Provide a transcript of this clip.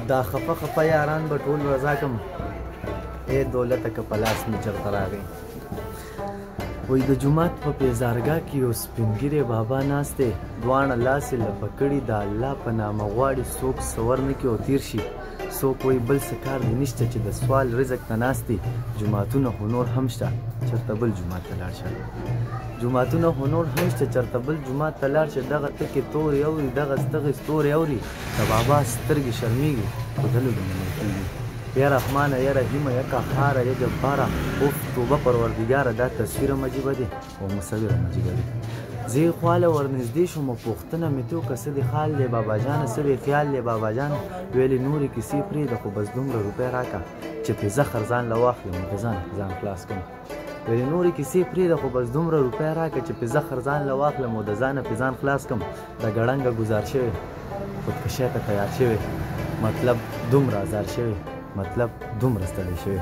دا خفه خفه یاران به ټول رضا کم ای دولته که په لاس مې چېرته راغی وایي د جومات په پیزارګاه کې یو سپین ږیری بابا ناست دی دواړه لاس یې لپه کړي د الله په نامه غواړي څوک سور نه کړي او تیر شي څوک وایي بل څه کار دې نشته چې د سوال رزق ته ناست دی جوماتونه خو نور هم شته چېرته بل جومات ته لاړ شه جوماتونه خو نور هم شته چېرته بل جومات ته لاړ شه دغه تکې تورې اوري دغه دغې ستورې اوري د بابا سترګې شرمېږي خو دلو د منل کېږي یا رحمانه یا رحیمه یا قهاره یا جباره اوف توبه پروردګاره دا تصویر هم عجیبه دی او مصور هم عجیبه دی زه یې خواله ورنږدې شوم پوښتنه مې ترې وکړه څه دې حال دی بابا جانه څه دې خیال دی بابا جانه ویلې نورې کیسې پرېږده خو بس دومره روپۍ راکړه چې پرې زخر ځان له واخلم د ځان خلاص کړم ویلې نورې کیسې پرېږده خو بس دومره روپۍ راکړه چې پرې زخر ځان له واخلم او د ځانه پرې ځان خلاص کړم د ګړنګه ګزار شوی خودکشۍ ته تیار شوی مطلب دومره ازار شوی مطلب دومره ستړی شوی